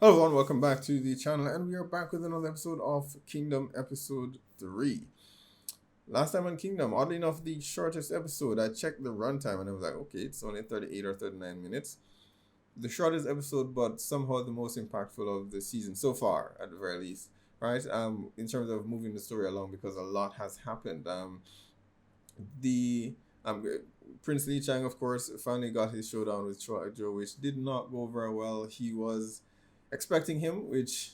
Hello everyone, welcome back to the channel, and we are back with another episode of Kingdom episode 3. Last time on Kingdom, oddly enough, the shortest episode. I checked the runtime and I was like, okay, it's only 38 or 39 minutes. The shortest episode, but somehow the most impactful of the season so far, at the very least. Right? In terms of moving the story along, because a lot has happened. The Prince Lee Chang, of course, finally got his showdown with Cho Hak-ju, which did not go very well. He was expecting him, which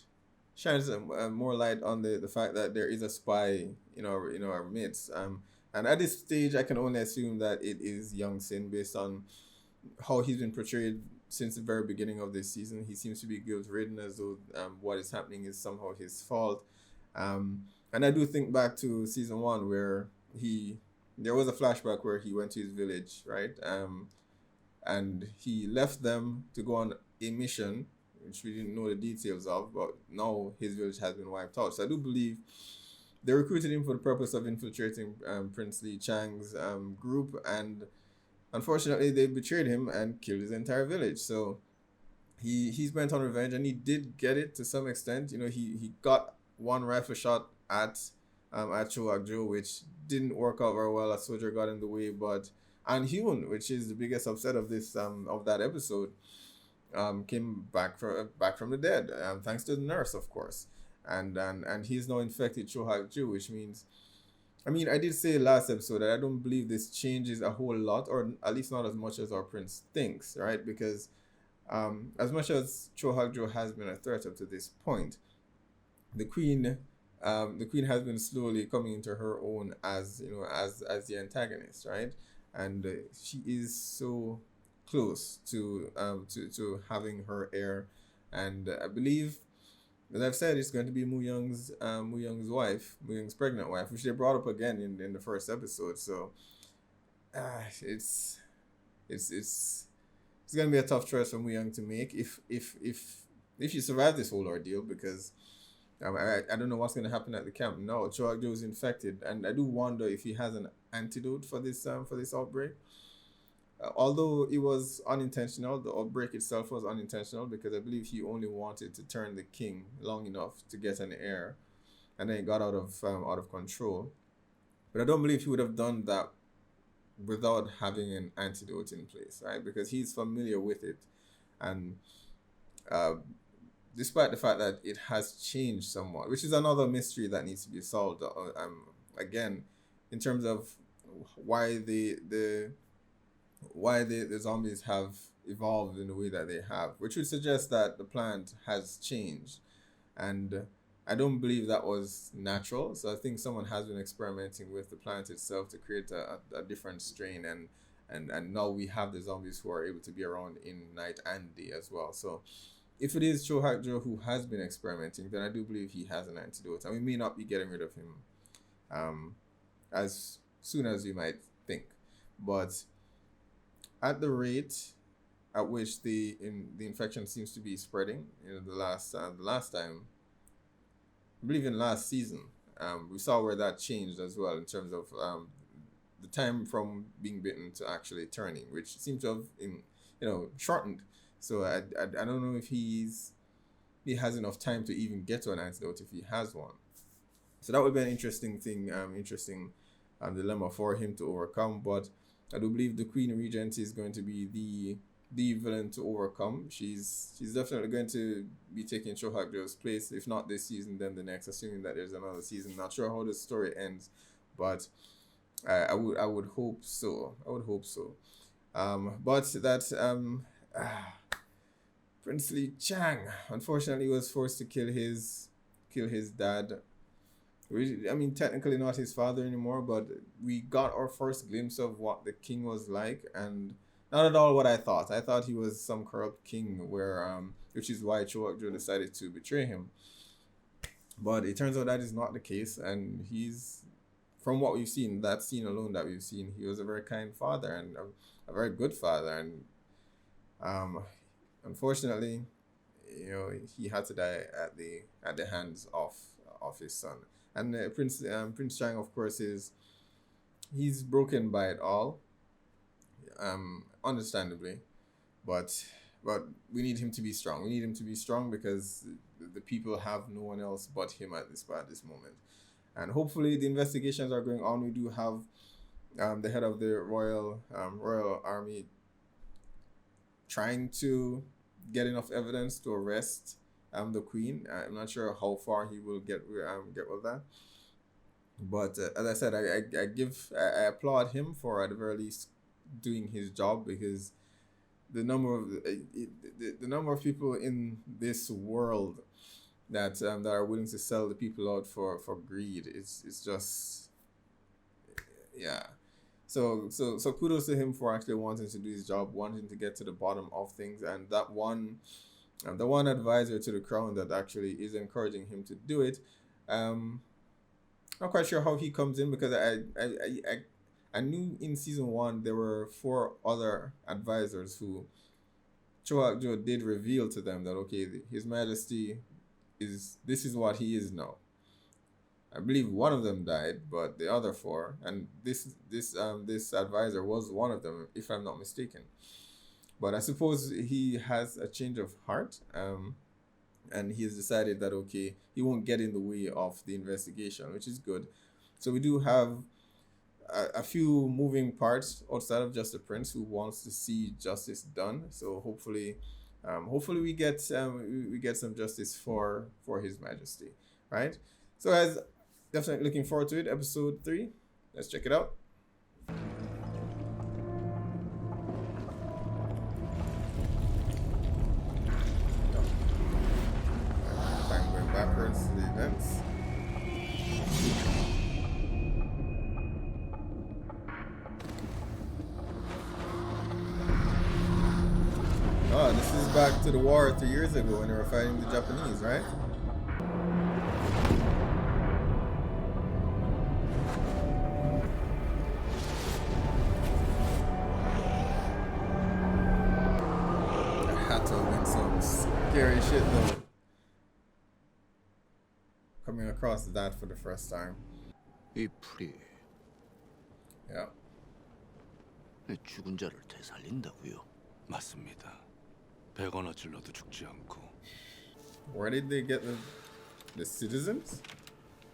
shines more light on the fact that there is a spy in our midst. And at this stage, I can only assume that it is Young Sin based on how he's been portrayed since the very beginning of this season. He seems to be guilt-ridden, as though what is happening is somehow his fault. And I do think back to season 1 where there was a flashback where he went to his village, right? And he left them to go on a mission, which we didn't know the details of, but now his village has been wiped out. So I do believe they recruited him for the purpose of infiltrating Prince Lee Chang's group, and unfortunately they betrayed him and killed his entire village. So he's bent on revenge, and he did get it to some extent. He got one rifle shot at Cho Hak-ju, which didn't work out very well. A soldier got in the way, but and Hye-Jun, which is the biggest upset of this of that episode, came back from the dead, thanks to the nurse, of course, and he's now infected Cho Hak-ju, which means, I mean, I did say last episode that I don't believe this changes a whole lot, or at least not as much as our prince thinks, right? Because as much as Cho Hak-ju has been a threat up to this point, the queen has been slowly coming into her own as as the antagonist, right? And she is so close to having her heir, and I believe, as I've said, it's going to be Mu-yeong's wife, Mu-yeong's pregnant wife, which they brought up again in the first episode. So it's going to be a tough choice for Mu-yeong to make if she survives this whole ordeal, because I don't know what's going to happen at the camp. No, Cho Hak-ju is infected, and I do wonder if he has an antidote for this outbreak. Although it was unintentional, the outbreak itself was unintentional, because I believe he only wanted to turn the king long enough to get an heir, and then it got out of control. But I don't believe he would have done that without having an antidote in place, right? Because he's familiar with it, and despite the fact that it has changed somewhat, which is another mystery that needs to be solved. Again, in terms of why the zombies have evolved in the way that they have, which would suggest that the plant has changed, and I don't believe that was natural. So I think someone has been experimenting with the plant itself to create a different strain, and now we have the zombies who are able to be around in night and day as well. So if it is Cho Hak-ju who has been experimenting, then I do believe he has an antidote, and we may not be getting rid of him as soon as we might think. But at the rate at which the infection seems to be spreading, the last time, I believe in last season, we saw where that changed as well, in terms of the time from being bitten to actually turning, which seems to have shortened. So I don't know if he has enough time to even get to an antidote, if he has one. So that would be an interesting thing, dilemma for him to overcome. But I do believe the Queen Regent is going to be the villain to overcome. She's definitely going to be taking Cho Hak-ju's place, if not this season, then the next, assuming that there's another season. Not sure how the story ends, but I would hope so. But that Prince Lee Chang unfortunately was forced to kill his dad. I mean, technically not his father anymore, but we got our first glimpse of what the king was like, and not at all what I thought. I thought he was some corrupt king, which is why Cho Hak-ju decided to betray him. But it turns out that is not the case, and he's, from what we've seen, that scene alone that we've seen, he was a very kind father, and a very good father, and unfortunately, he had to die at the hands of his son. And Prince Chang, of course, he's broken by it all, understandably, but But we need him to be strong. We need him to be strong because the people have no one else but him at this moment. And hopefully the investigations are going on. We do have the head of the Royal Army trying to get enough evidence to arrest the Queen. I'm not sure how far he will get with that. But as I said, I applaud him for at the very least doing his job, because the number of people in this world that are willing to sell the people out for greed is just, yeah. So kudos to him for actually wanting to do his job, wanting to get to the bottom of things, and that one, the one advisor to the crown that actually is encouraging him to do it. Not quite sure how he comes in, because I knew in season 1 there were 4 other advisors who Hak-ju did reveal to them that, okay, His Majesty this is what he is now. I believe one of them died, but the other 4, and this advisor was one of them, if I'm not mistaken. But I suppose he has a change of heart, and he has decided that, okay, he won't get in the way of the investigation, which is good. So we do have a few moving parts outside of just the prince who wants to see justice done. So hopefully we get some justice for His Majesty, right? So guys, definitely looking forward to it. Episode 3, let's check it out. Time going backwards to the events. Oh, this is back to the war 3 years ago when they were fighting the Japanese, right? I had to win some scary shit though. Coming across that for the first time. 이 풀이 Yeah. 죽은 자를 되살린다고요? 맞습니다. 100원어 질러도 죽지 않고. Where did they get the citizens?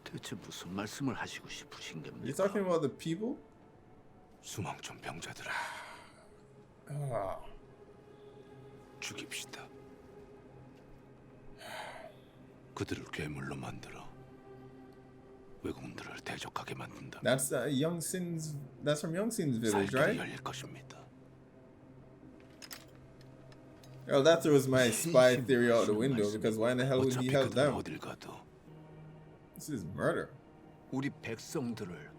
대체 무슨 말씀을 하시고 싶으신 You 겁니까? talking about the people? 수망촌 병자들아, Ah, 죽입시다. 그들을 괴물로 만들어 외국인들을 대적하게 만든다. that's That's from Young Sin's village, 살길이 right? 열릴 것입니다. Well, that throws my spy theory out the window, because why in the hell would he 어차피 help 그들은 them? 어딜 가도 This is murder. 우리 백성들을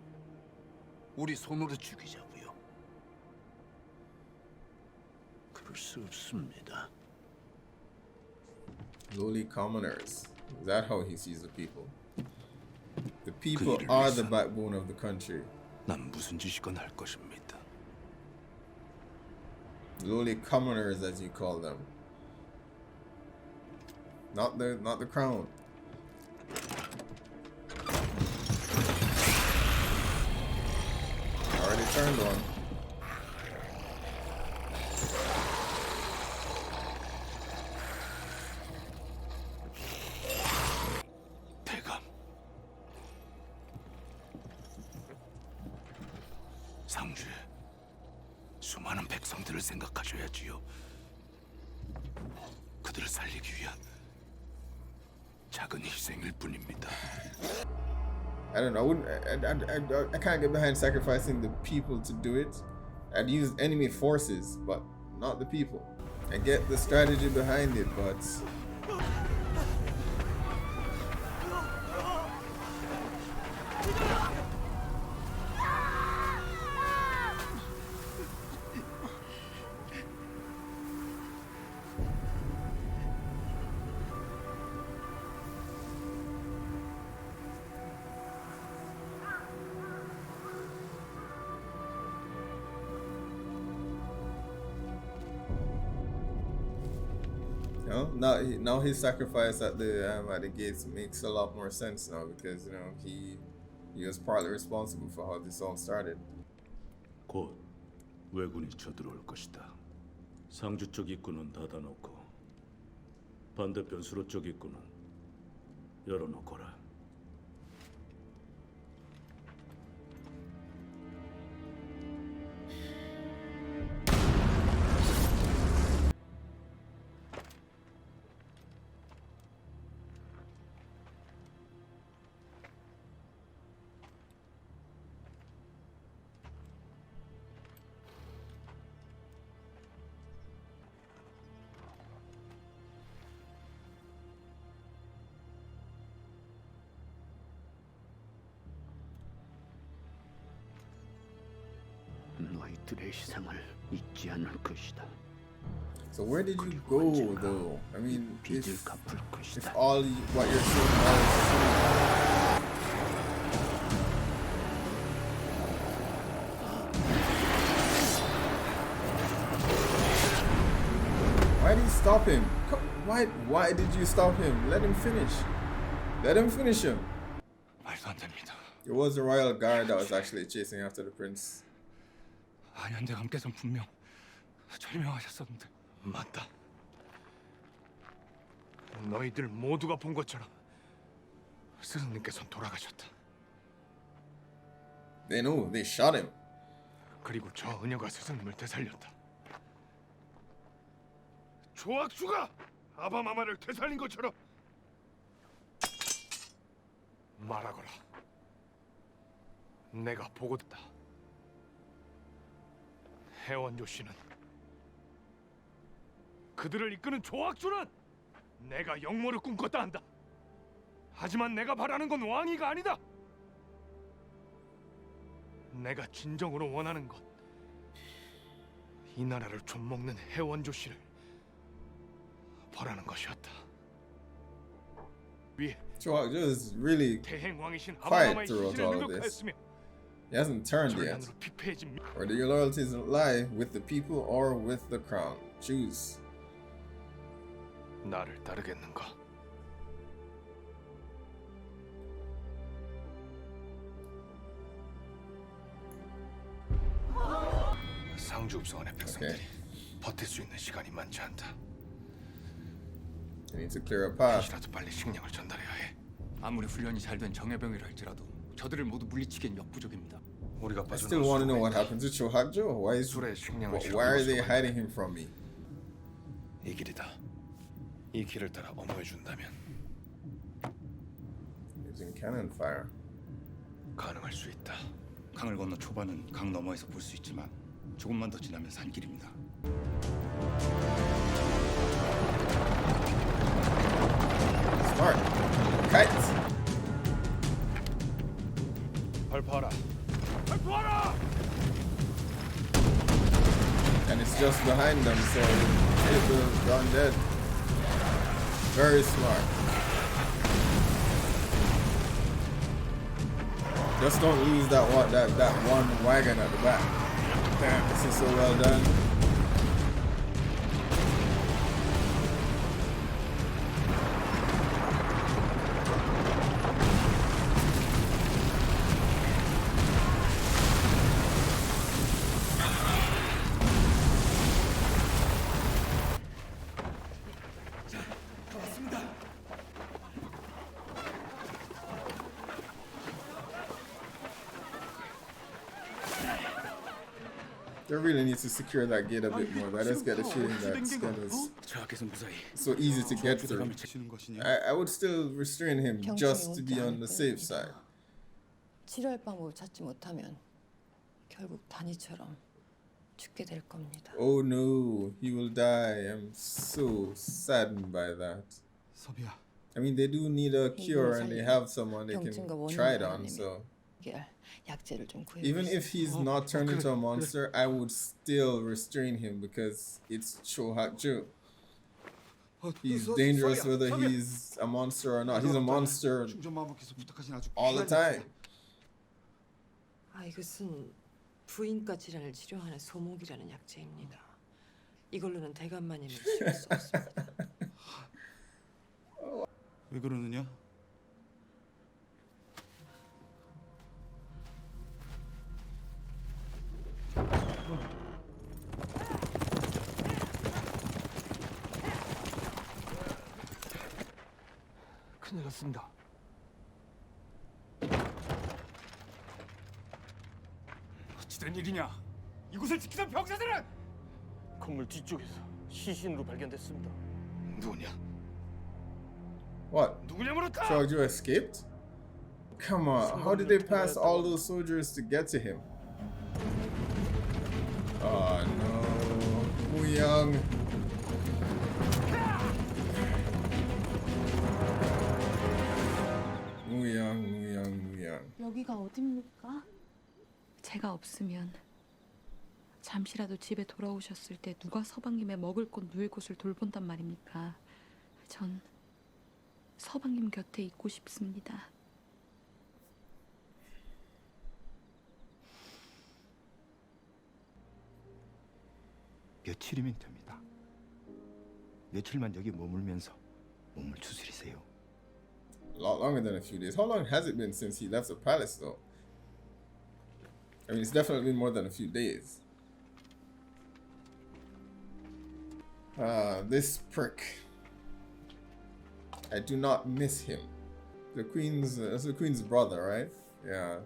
우리 손으로 죽이자고요. 그럴 수 없습니다. Lowly commoners. Is that how he sees the people? The people are the backbone of the country. 난 무슨 짓이건 할 것입니다. Lowly commoners, as you call them. Not the crown. Already turned one. 대감, 상주에 수많은 백성들을 생각하셔야지요. 그들을 살리기 위한 작은 희생일 뿐입니다. I don't know. I can't get behind sacrificing the people to do it. I'd use enemy forces, but not the people. I get the strategy behind it, but now his sacrifice at the gates makes a lot more sense now, because he was partly responsible for how this all started. 곧 왜군이 쳐들어올 것이다. 상주 쪽 입구는 닫아놓고 반대편 수로 쪽 입구는 열어놓거라. 너희들의 희생을 잊지 않을 것이다. So where did you go though? I mean, 빚을 if 갚을 것이다. all what you're saying is true. Why did you stop him? Why did you stop him? Let him finish. Let him finish him. 말도 안 됩니다. It was the royal guard that was actually chasing after the prince. 안현대감께서는 분명 설명하셨었는데. 맞다. 너희들 모두가 본 것처럼 스승님께서는 돌아가셨다. They know. They shot him. 그리고 저 은여가 스승님을 되살렸다. 조악수가 아바마마를 되살린 것처럼 말하거라. 내가 보고 듣다. 해원조 씨는 그들을 이끄는 조악수는 내가 영모를 꿈꿨다 한다. 하지만 내가 바라는 건 왕위가 아니다. 내가 진정으로 원하는 것, 이 나라를 좀먹는 해원조 씨를 벌하는 것이었다. 위에 Hak-ju is really 대행 왕이신 quiet 아바마마의 throughout 희신을 all of this. 능력하였으며 He hasn't turned yet. 전란으로 피폐해진 Where do your loyalties lie? With the people or with the crown? Choose. 나를 따르겠는가? 상주읍성원의 백성들이 버틸 수 있는 시간이 많지 않다. You need to clear a path. 이라도 빨리 식량을 전달해야 해. 아무리 훈련이 잘 된 정예병이라 할지라도 저들을 모두 물리치기엔 역부족입니다. 우리가 I still want to know what happened to Hak-ju. 술에 식량을 Why are they hiding him from me? 이 길이다. 이 길을 따라 엄호해 준다면 Using cannon fire. 가능할 수 있다. 강을 건너 초반은 강 너머에서 볼 수 있지만 조금만 더 지나면 산길입니다. Smart. Kites. 발포하라. 발포하라! And it's just behind them, so it will be undead. Very smart. Just don't lose that one wagon at the back. Damn, this is so well done. They really need to secure that gate a bit more. I just get the feeling that Sten is 저하께서 무사히 so easy to get through. 감을 치시는 것이니 I would still restrain him just to be on the safe side. 치료할 방법을 찾지 못하면 결국 단이처럼 죽게 될 겁니다. Oh no, he will die. I'm so saddened by that. 서비야. I mean, they do need a cure and they have someone they can try it on, so 약제를 좀 구해. even if he's not turned into a monster, I would still restrain him because it's Hak-ju. He's dangerous whether he's a monster or not. He's a monster all the time. 아, 이것은 부인과 질환을 치료하는 소목이라는 약제입니다. 이걸로는 대간마님을 치료할 수 없습니다. 왜 그러느냐? 큰일 났습니다. 어찌된 일이냐? 이곳을 지키던 병사들은 건물 뒤쪽에서 시신으로 발견됐습니다. 누구냐? What? 누구냐 물었다. Seong-kyu escaped? Come on, how did they pass all those soldiers to get to him? Oh no, Mu-yeong. Mu-yeong. 여기가 어딥니까? 제가 없으면 잠시라도 집에 돌아오셨을 때 누가 서방님의 먹을 곳 누울 곳을 돌본단 말입니까? 전 서방님 곁에 있고 싶습니다. 며칠이면 됩니다. 며칠만 여기 머물면서 몸을 추스리세요. A lot longer than a few days. How long has it been since he left the palace, though? I mean, it's definitely been more than a few days. This prick. I do not miss him. That's the queen's brother, right? Yeah.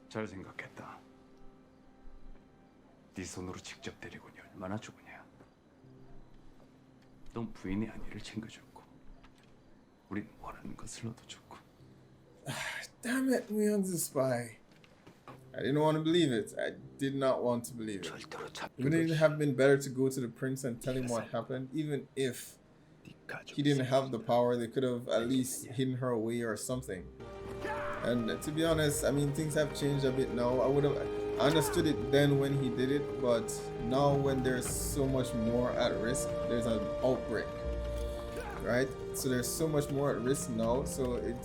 잘 생각했다. 네 손으로 직접 데리고 오니 얼마나 좋으냐. 넌 부인의 안위를 챙겨줬고 우린 원하는 것을 얻어줬고. Damn it, Mu-yeong's a spy. I didn't want to believe it. I did not want to believe it. 절대로 Wouldn't it have been better to go to the prince and tell him what happened? Even if he didn't have the power, they could have at least hidden her away or something. And to be honest, I mean, things have changed a bit now. I understood it then when he did it, but now when there's so much more at risk, there's an outbreak, right? So there's so much more at risk now. So it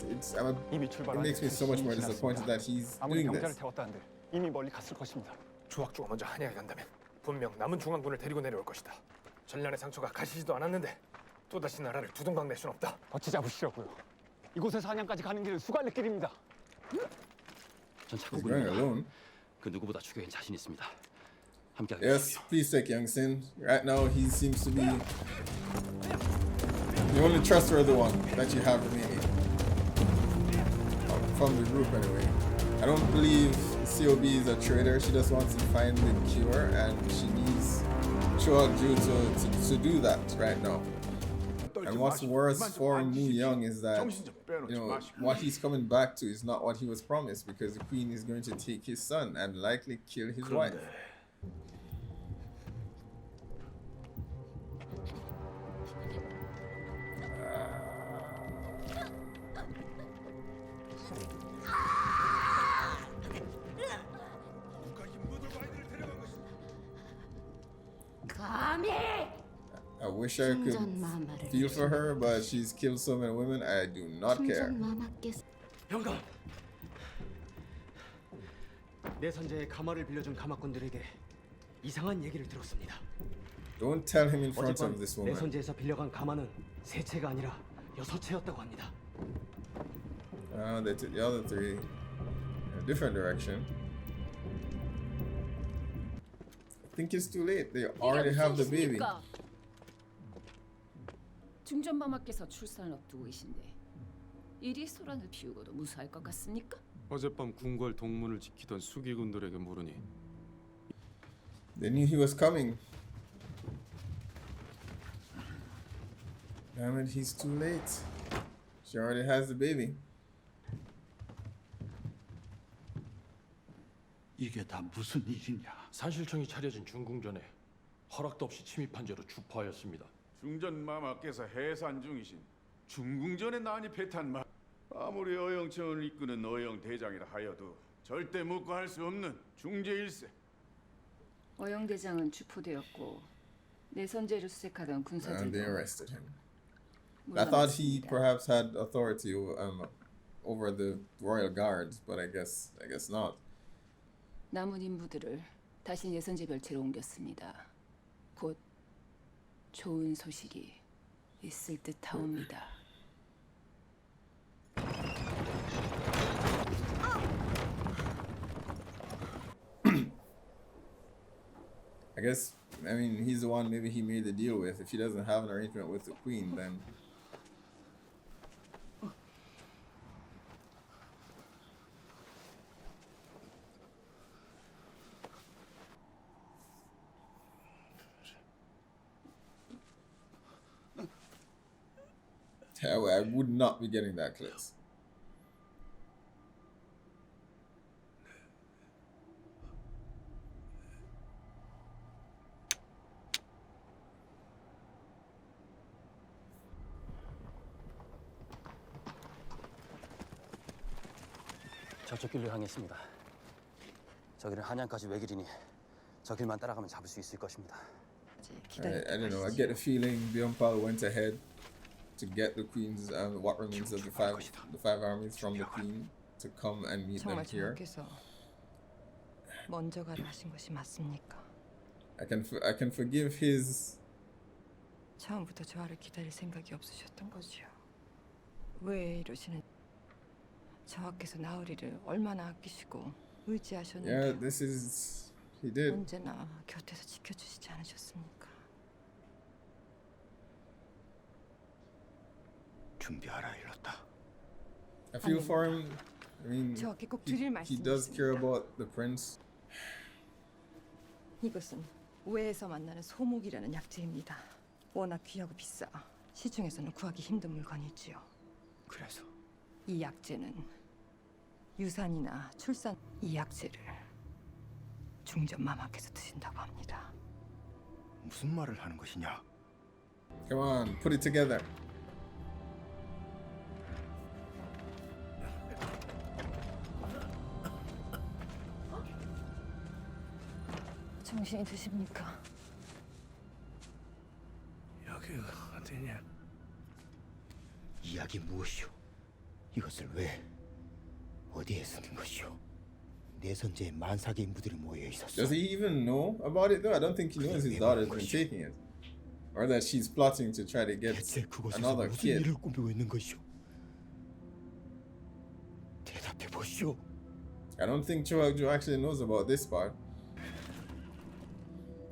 makes me so much more disappointed that he's doing this. 태웠다는데 이미 멀리 갔을 것입니다. 조학주가 먼저 한양에 간다면 분명 남은 중앙군을 데리고 내려올 것이다. 전란의 상처가 가시지도 않았는데 또다시 나라를 두동강 낼 순 없다. 어찌 잡으시려고요? 이곳에서 한양까지 가는 길은 수갈래 길입니다. 전 He's going alone. 그 누구보다 추격에 자신 있습니다. 함께 Yes, please take Young-sin. Right now, he seems to be the only trustworthy one that you have remaining. From the group, anyway. I don't believe Seo-bi is a traitor. She just wants to find the cure, and she needs Hye-Jun to do that right now. And what's worse for Mu-yeong is that, you know, what he's coming back to is not what he was promised, because the queen is going to take his son and likely kill his wife. I wish I could feel for her, but she's killed so many women. I do not care. 영감, 내 선제의 가마를 빌려준 가마꾼들에게 이상한 얘기를 들었습니다. Don't tell him in front of this 내 woman. 선제에서 빌려간 가마는 세 채가 아니라 6채였다고 합니다. They took the other three in a different direction. I think it's too late. They already have the baby. 중전마마께서 출산을 앞두고 계신데 일이 소란을 피우고도 무사할 것 같습니까? 어젯밤 궁궐 동문을 지키던 수기군들에게 물으니 They knew he was coming. Damn it, he's too late. She already has the baby. 이게 다 무슨 일이냐? 산실청이 차려진 중궁전에 허락도 없이 침입한 죄로 주포하였습니다. 중전마마께서 해산 중이신 중궁전에 난입했단 말. 아무리 어영청을 이끄는 어영 대장이라 하여도 절대 묵과할 수 없는 중재일세. 어영 대장은 주포되었고 내 선제를 수색하던 And 군사들도 they arrested him. I thought he perhaps had authority over the royal guards, but I guess not. 남은 인부들을 다시 예선제 별채로 옮겼습니다. 곧 좋은 소식이 있을 듯하옵니다. I mean, he's the one maybe he made the deal with. If he doesn't have an arrangement with the queen, then I would not be getting that close. 저쪽 길로 향했습니다. 저기는 한양까지 외길이니 저 길만 따라가면 잡을 수 있을 것입니다. I don't know. I get the feeling Byung-pal went ahead to get the queens and what remains of the five armies from the queen to come and meet them 정말 here. 저하께서 먼저 가라 하신 것이 맞습니까? I can forgive his. 처음부터 저하를 기다릴 생각이 없으셨던 거지요. 왜 이러시는? 저하께서 나으리를 얼마나 아끼시고 의지하셨는데 Yeah, this is he did. 언제나 곁에서 지켜주시지 않으셨습니까? 준비하라 일렀다. I feel for him. I mean, 저하께 꼭 드릴 he 말씀이 does care 있습니다. about the prince. 이것은 외에서 만나는 소목이라는 약재입니다. 워낙 귀하고 비싸 시중에서는 구하기 힘든 물건이지요. 그래서 이 약재는 유산이나 출산 이 약재를 중전 마마께서 드신다고 합니다. 무슨 말을 하는 것이냐? Come on, put it together. 정신이 드십니까? 여기가 어디냐? 이야기 무엇이오? 이것을 왜 어디에 쓰는 것이오? 내 선제에 만사계 인부들이 모여 있었어. Does he even know about it though? I don't think he knows his daughter's been taking it, or that she's plotting to try to get 대체 그곳에서 another 무슨 kid. 일을 꾸미고 있는 것이오? 대답해 보시오. I don't think Hye-Jun actually knows about this part.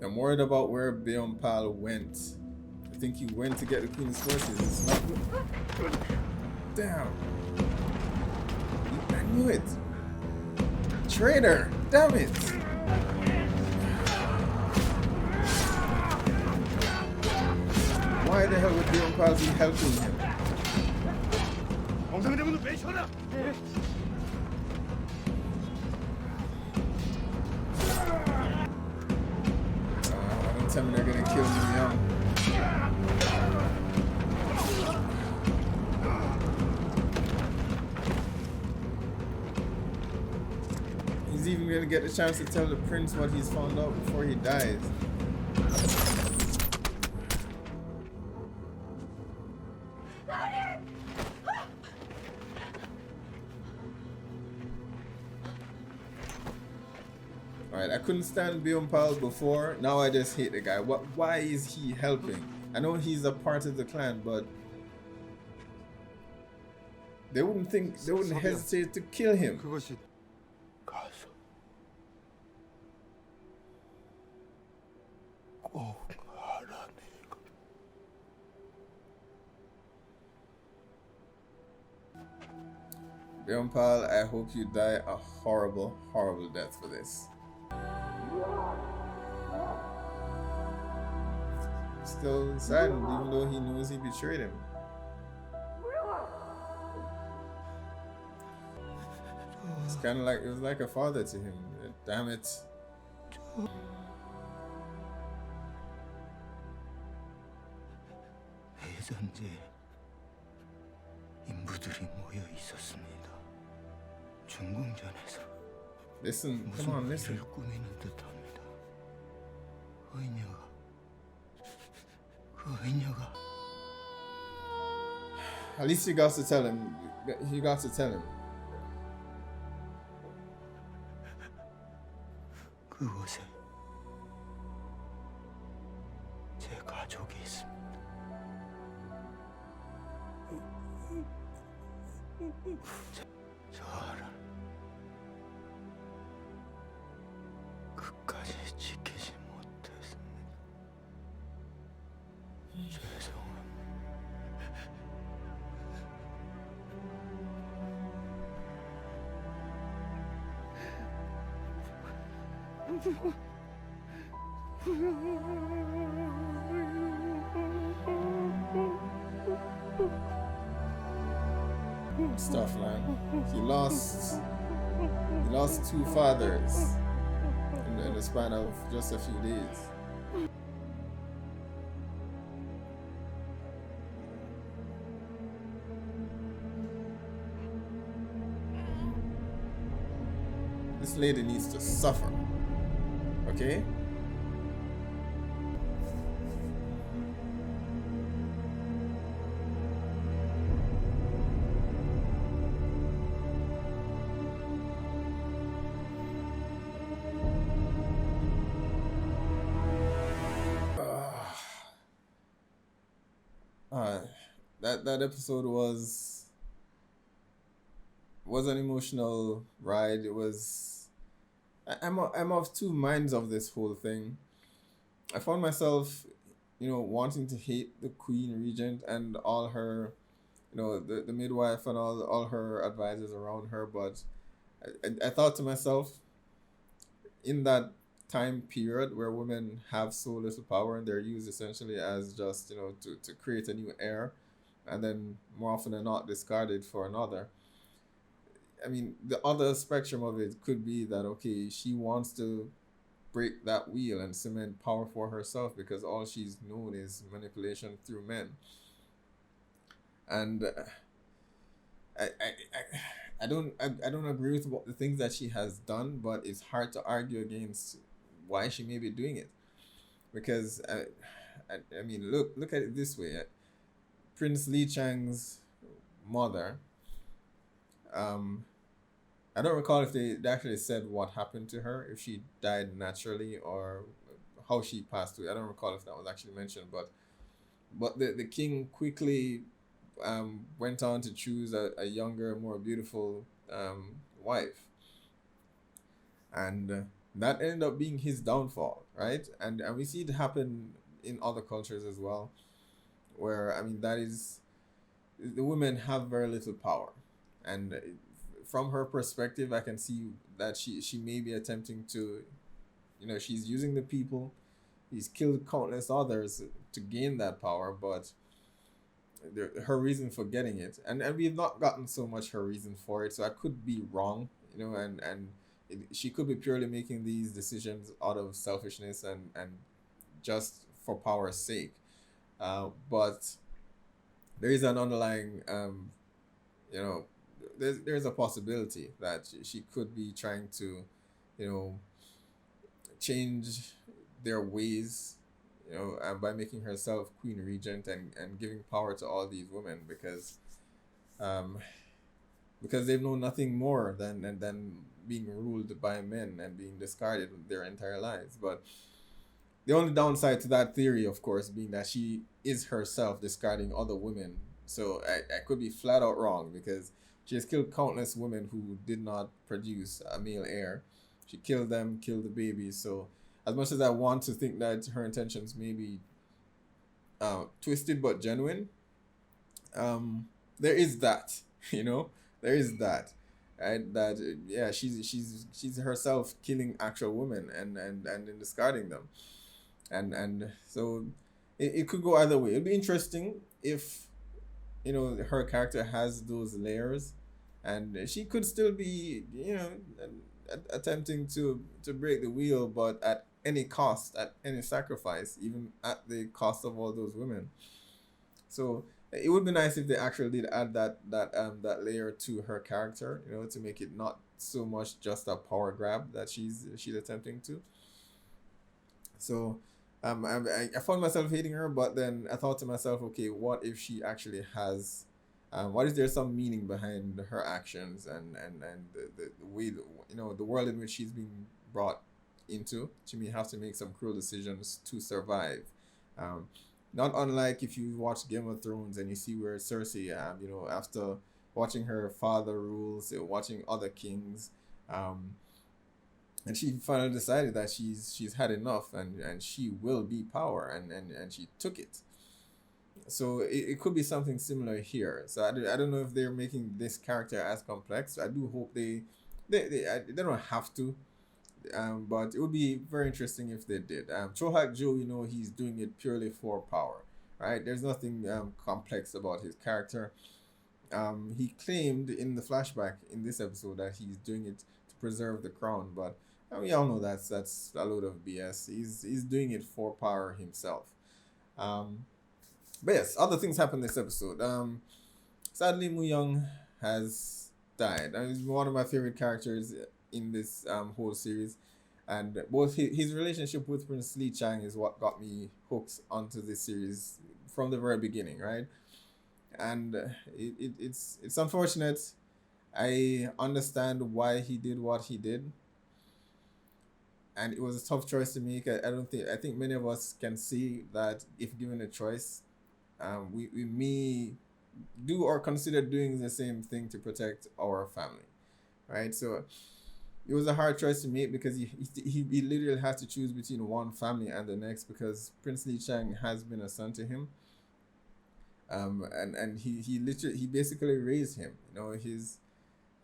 I'm worried about where Byung-pal went. I think he went to get the queen's forces. It's not good. Damn. I knew it. Traitor. Damn it. Why the hell would Byung-pal be helping him? 공상대문을 빼셔라. Don't tell me they're gonna kill Mu-yeong. He's even gonna get the chance to tell the prince what he's found out before he dies. Alright, I couldn't stand Byung-pal before. Now I just hate the guy. Why is he helping? I know he's a part of the clan, but they wouldn't hesitate to kill him. 그것이 가서 꼭 하라네. Byung-pal, I hope you die a horrible, horrible death for this. Still saddened, even though he knows he betrayed him. It's kind of like it was like a father to him. Damn it! 해선제 인부들이 모여 있었습니다. 중궁전에서 Listen, 무슨 come on, listen. 일을 꾸미는 듯합니다. 의녀가 그 의녀가 At least you got to tell him. You got to tell him. 그곳에 제 가족이 있습니다. 저를 끝까지 지키지 못했습니다. 죄송합니다. Stuff, man. He lost two fathers in the span of just a few days. This lady needs to suffer. Okay? That episode was an emotional ride. It was. I'm of two minds of this whole thing. I found myself, wanting to hate the Queen Regent and all her, the midwife and all her advisors around her. But I thought to myself, in that time period where women have so little power and they're used essentially as just, to create a new heir, and then more often than not discarded for another. I mean, the other spectrum of it could be that, okay, she wants to break that wheel and cement power for herself because all she's known is manipulation through men. And I don't agree with the things that she has done, but it's hard to argue against why she may be doing it. Because, I mean, look at it this way. Prince Li Chang's mother, I don't recall if they actually said what happened to her, if she died naturally or how she passed away. I don't recall if that was actually mentioned, but the king quickly went on to choose a younger, more beautiful wife. And that ended up being his downfall, right? And we see it happen in other cultures as well, where, I mean, that is, the women have very little power. And from her perspective, I can see that she may be attempting to, she's using the people. He's killed countless others to gain that power, but her reason for getting it, and we've not gotten so much her reason for it, so I could be wrong, she could be purely making these decisions out of selfishness and just for power's sake. But there is an underlying, there's a possibility that she could be trying to, change their ways, by making herself Queen Regent and giving power to all these women because they've known nothing more than being ruled by men and being discarded their entire lives. But the only downside to that theory, of course, being that she is herself discarding other women. So I could be flat out wrong because she has killed countless women who did not produce a male heir. She killed them, killed the babies. So as much as I want to think that her intentions may be twisted but genuine, there is that, there is that. And that she's herself killing actual women and then discarding them. And so it could go either way. It'd be interesting if, her character has those layers and she could still be, attempting to break the wheel, but at any cost, at any sacrifice, even at the cost of all those women. So it would be nice if they actually did add that layer to her character, to make it not so much just a power grab that she's attempting to. So I found myself hating her, but then I thought to myself, okay, what if she actually has, what is there some meaning behind her actions and the way, the world in which she's being brought into? She may have to make some cruel decisions to survive. Not unlike if you watch Game of Thrones and you see where Cersei, after watching her father rules, watching other kings, and she finally decided that she's had enough and she will be power and she took it. So it could be something similar here. So I don't know if they're making this character as complex. I do hope they don't have to, but it would be very interesting if they did. Hak-ju, he's doing it purely for power, right? There's nothing complex about his character. he claimed in the flashback in this episode that he's doing it to preserve the crown, but we all know that's a load of BS. He's doing it for power himself. But yes, other things happened this episode. Sadly, Mu-yeong has died. He's one of my favorite characters in this whole series, and both his relationship with Prince Lee Chang is what got me hooked onto this series from the very beginning, right? And it's unfortunate. I understand why he did what he did, and it was a tough choice to make. I think many of us can see that if given a choice, we may do or consider doing the same thing to protect our family, right? So it was a hard choice to make because he literally has to choose between one family and the next, because Prince Lee Chang has been a son to him. And he basically raised him,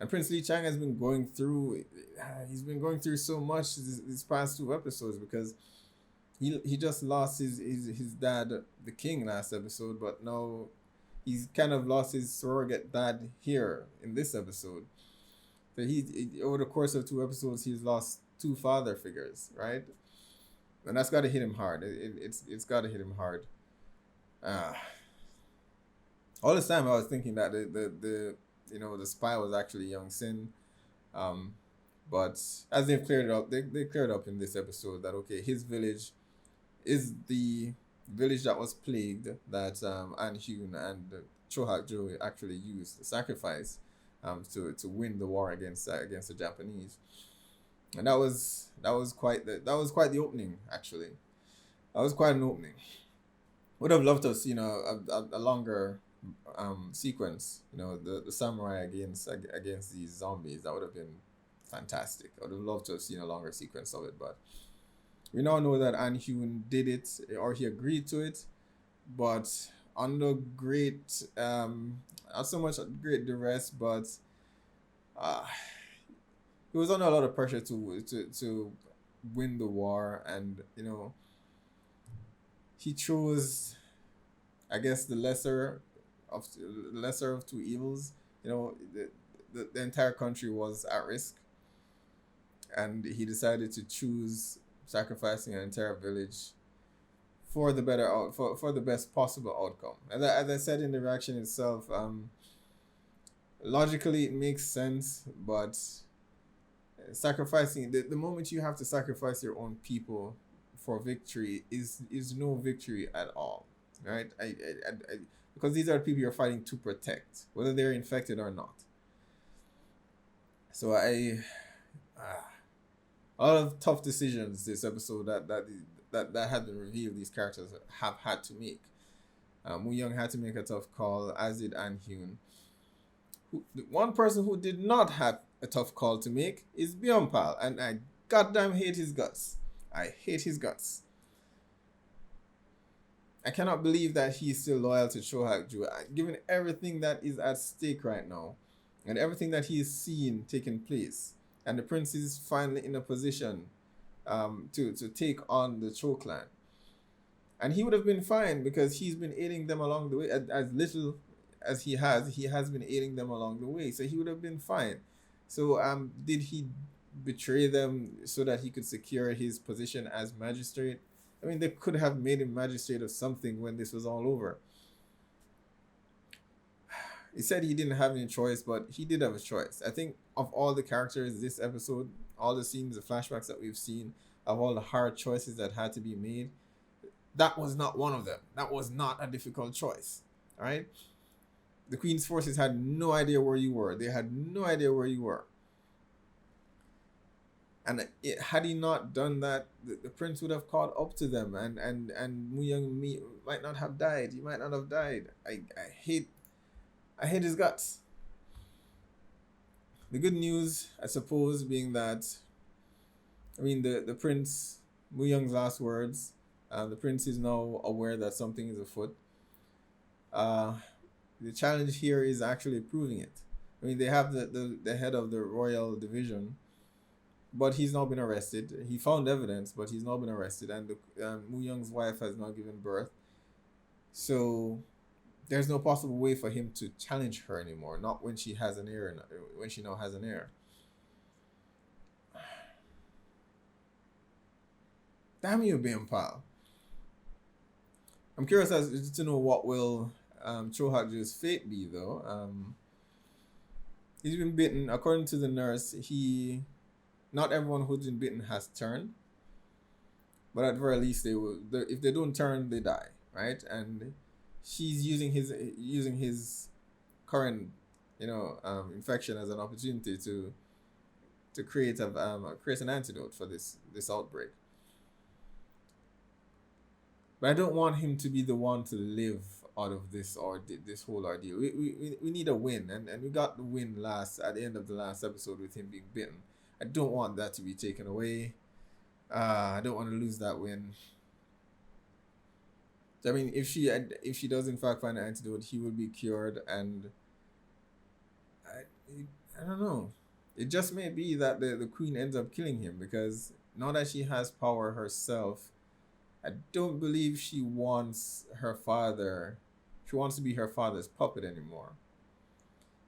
and Prince Lee Chang has been going through so much these past 2 episodes, because he just lost his dad, the king, last episode, but now he's kind of lost his surrogate dad here in this episode. So he over the course of 2 episodes, he's lost 2 father figures, right? And that's got to hit him hard. It's got to hit him hard. All this time I was thinking that the spy was actually Young Sin, but as they've cleared it up, they cleared up in this episode that okay, his village is the village that was plagued, that Hye-Jun and Hak-ju actually used to sacrifice to win the war against the Japanese. And that was quite the opening, actually. That was quite an opening. Would have loved to have seen a longer sequence, the samurai against these zombies. That would have been fantastic. I would have loved to have seen a longer sequence of it, but we now know that Hye-Jun did it, or he agreed to it, but under great, not so much great duress, but he was under a lot of pressure to win the war, and he chose, I guess, the lesser of 2 evils. The entire country was at risk, and he decided to choose sacrificing an entire village for the for the best possible outcome. As I said in the reaction itself, logically it makes sense, but sacrificing the moment you have to sacrifice your own people for victory is no victory at all, right? Because these are the people you're fighting to protect, whether they're infected or not. So a lot of tough decisions this episode that had been revealed these characters have had to make. Mu-yeong had to make a tough call, as did Hye-Jun. One person who did not have a tough call to make is Byung-pal, and I goddamn hate his guts. I hate his guts. I cannot believe that he's still loyal to Cho Hak-ju, given everything that is at stake right now, and everything that he is seeing taking place. And the prince is finally in a position to take on the Cho clan. And he would have been fine because he's been aiding them along the way. As little as he has been aiding them along the way. So he would have been fine. So did he betray them so that he could secure his position as magistrate? I mean, they could have made him magistrate or something when this was all over. He said he didn't have any choice, but he did have a choice. I think of all the characters this episode, all the scenes, the flashbacks that we've seen, of all the hard choices that had to be made, that was not one of them. That was not a difficult choice. All right? The Queen's forces had no idea where you were. They had no idea where you were. And had he not done that, the prince would have caught up to them, and Mu-yeong might not have died. He might not have died. I hate his guts. The good news, I suppose, being that, I mean, the prince, Mu-yeong's last words, the prince is now aware that something is afoot. The challenge here is actually proving it. I mean, they have the head of the royal division, but he's now been arrested. He found evidence, but he's now been arrested, and Mu-yeong's wife has now given birth. So there's no possible way for him to challenge her anymore. Not when she has an heir. When she now has an heir. Damn you, Bim pal. I'm curious as to know what will Cho Hak-ju's fate be, though. He's been bitten. According to the nurse, not everyone who's been bitten has turned, but at the very least they will. If they don't turn, they die, right? And she's using his current, infection as an opportunity to create an antidote for this outbreak. But I don't want him to be the one to live out of this whole ordeal. We need a win, and we got the win at the end of the last episode with him being bitten. I don't want that to be taken away. I don't want to lose that win. I mean, if she does in fact find an antidote, he will be cured, and I don't know. It just may be that the queen ends up killing him, because now that she has power herself, I don't believe she wants her father. She wants to be her father's puppet anymore.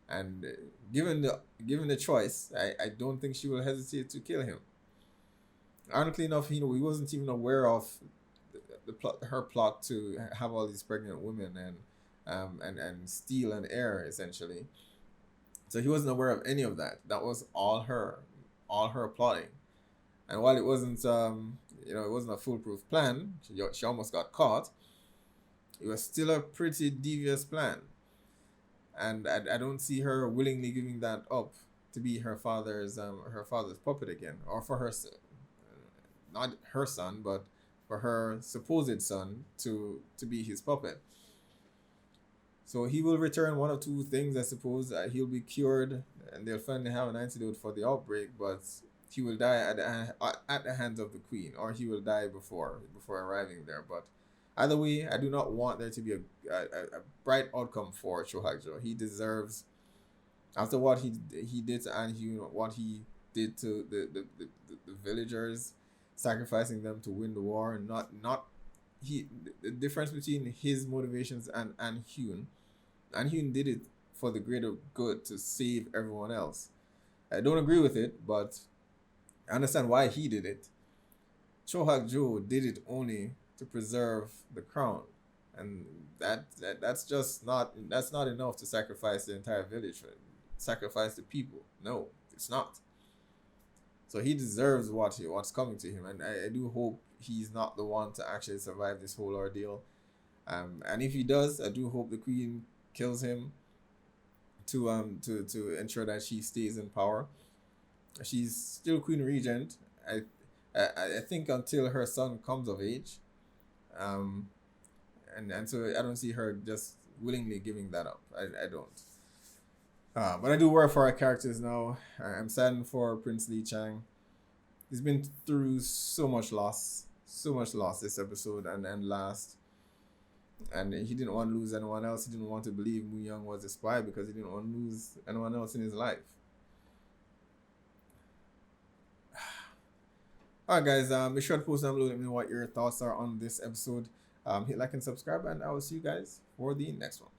And given the choice, I don't think she will hesitate to kill him. Ironically enough, he wasn't even aware of her plot to have all these pregnant women and steal an heir, essentially. So he wasn't aware of any of that. That was all her plotting. And while it wasn't it wasn't a foolproof plan, she almost got caught, it was still a pretty devious plan. And I don't see her willingly giving that up to be her father's puppet again, or for her, not her son, but for her supposed son to be his puppet. So he will return one of two things, I suppose. He'll be cured, and they'll finally have an antidote for the outbreak, but he will die at the hands of the queen, or he will die before arriving there. But either way, I do not want there to be a bright outcome for Cho Hak-ju. He deserves, after what he did to Hye-Jun, what he did to the villagers, sacrificing them to win the war, and the difference between his motivations and Hye-Jun. Hye-Jun did it for the greater good, to save everyone else. I don't agree with it, but I understand why he did it. Cho Hak-ju did it only to preserve the crown, and that's not enough to sacrifice the entire village, sacrifice the people. No, it's not. So he deserves what's coming to him, and I do hope he's not the one to actually survive this whole ordeal. And if he does, I do hope the queen kills him to ensure that she stays in power. She's still queen regent, I think, until her son comes of age, and so I don't see her just willingly giving that up. I don't. But I do worry for our characters now. I'm saddened for Prince Lee Chang. He's been through so much loss this episode and last. And he didn't want to lose anyone else. He didn't want to believe Mu-yeong was a spy, because he didn't want to lose anyone else in his life. Alright guys, be sure to post down below, let me know what your thoughts are on this episode. Hit like and subscribe, and I will see you guys for the next one.